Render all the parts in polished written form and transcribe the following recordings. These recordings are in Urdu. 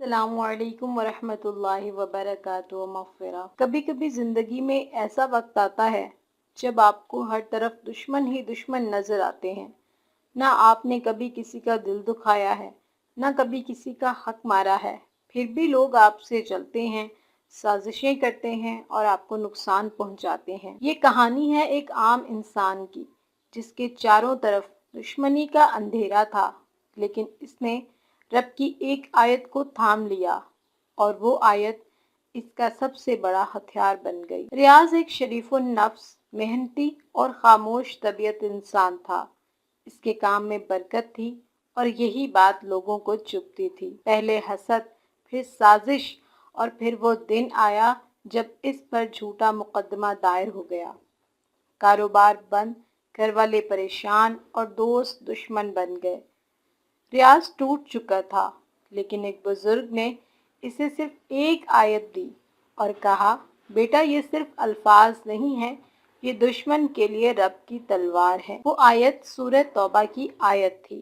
السلام علیکم ورحمۃ اللہ وبرکاتہ مغفرہ۔ کبھی کبھی زندگی میں ایسا وقت آتا ہے جب آپ کو ہر طرف دشمن ہی دشمن نظر آتے ہیں۔ نہ آپ نے کبھی کسی کا دل دکھایا ہے، نہ کبھی کسی کا حق مارا ہے، پھر بھی لوگ آپ سے جلتے ہیں، سازشیں کرتے ہیں اور آپ کو نقصان پہنچاتے ہیں۔ یہ کہانی ہے ایک عام انسان کی جس کے چاروں طرف دشمنی کا اندھیرا تھا، لیکن اس نے رب کی ایک آیت کو تھام لیا اور وہ آیت اس کا سب سے بڑا ہتھیار بن گئی۔ ریاض ایک شریف النفس، محنتی اور خاموش طبیعت انسان تھا۔ اس کے کام میں برکت تھی اور یہی بات لوگوں کو چبھتی تھی۔ پہلے حسد، پھر سازش اور پھر وہ دن آیا جب اس پر جھوٹا مقدمہ دائر ہو گیا۔ کاروبار بند، گھر والے پریشان اور دوست دشمن بن گئے۔ ریاض ٹوٹ چکا تھا، لیکن ایک بزرگ نے اسے صرف ایک آیت دی اور کہا، بیٹا یہ صرف الفاظ نہیں ہیں، یہ دشمن کے لیے رب کی تلوار ہے۔ وہ آیت سورہ توبہ کی آیت تھی،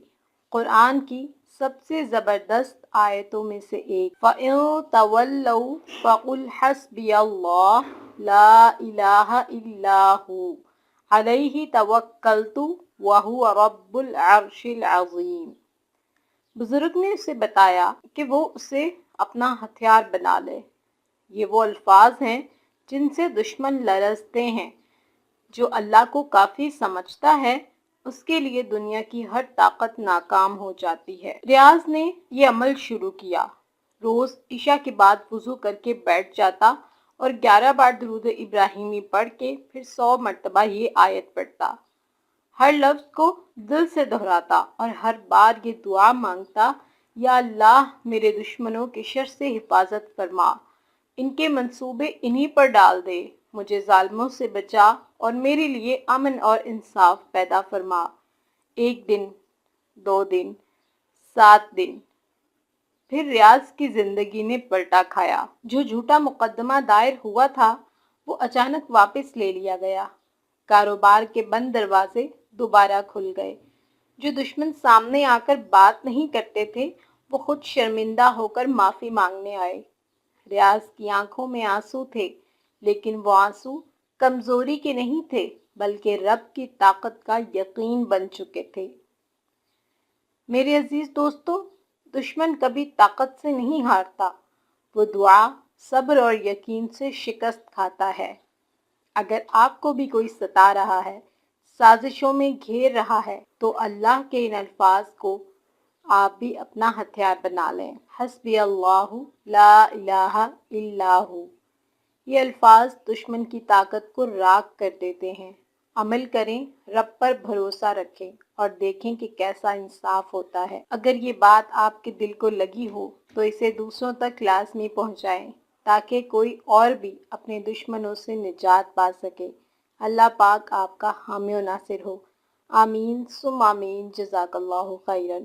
قرآن کی سب سے زبردست آیتوں میں سے ایک۔ فَإِن تَوَلَّوْا فَقُلْ حَسْبِيَ اللَّهُ لَا إِلَٰهَ إِلَّا هُوَ عَلَيْهِ تَوَكَّلْتُ وَهُوَ رَبُّ الْعَرْشِ الْعَظِيمِ۔ بزرگ نے اسے بتایا کہ وہ اسے اپنا ہتھیار بنا لے۔ یہ وہ الفاظ ہیں جن سے دشمن لرزتے ہیں۔ جو اللہ کو کافی سمجھتا ہے اس کے لیے دنیا کی ہر طاقت ناکام ہو جاتی ہے۔ ریاض نے یہ عمل شروع کیا۔ روز عشاء کے بعد وضو کر کے بیٹھ جاتا اور 11 بار درود ابراہیمی پڑھ کے پھر 100 مرتبہ یہ آیت پڑھتا۔ ہر لفظ کو دل سے دہراتا اور ہر بار یہ دعا مانگتا، یا اللہ میرے دشمنوں کے شر سے حفاظت فرما، ان کے منصوبے انہی پر ڈال دے، مجھے ظالموں سے بچا اور میرے لیے امن اور انصاف پیدا فرما۔ 1 دن، 2 دن، 7 دن، پھر ریاض کی زندگی نے پلٹا کھایا۔ جو جھوٹا مقدمہ دائر ہوا تھا وہ اچانک واپس لے لیا گیا۔ کاروبار کے بند دروازے دوبارہ کھل گئے۔ جو دشمن سامنے آ کر بات نہیں کرتے تھے وہ خود شرمندہ ہو کر معافی مانگنے آئے۔ ریاض کی آنکھوں میں آنسو تھے، لیکن وہ آنسو کمزوری کے نہیں تھے بلکہ رب کی طاقت کا یقین بن چکے تھے۔ میرے عزیز دوستو، دشمن کبھی طاقت سے نہیں ہارتا، وہ دعا، صبر اور یقین سے شکست کھاتا ہے۔ اگر آپ کو بھی کوئی ستا رہا ہے، سازشوں میں گھیر رہا ہے، تو اللہ کے ان الفاظ کو آپ بھی اپنا ہتھیار بنا لیں۔ حسبی اللہ لا الہ الا ہو۔ یہ الفاظ دشمن کی طاقت کو راکھ کر دیتے ہیں۔ عمل کریں، رب پر بھروسہ رکھیں اور دیکھیں کہ کیسا انصاف ہوتا ہے۔ اگر یہ بات آپ کے دل کو لگی ہو تو اسے دوسروں تک لازمی پہنچائیں تاکہ کوئی اور بھی اپنے دشمنوں سے نجات پا سکے۔ اللہ پاک آپ کا حامی و ناصر ہو۔ آمین ثم آمین۔ جزاک اللہ خیرا۔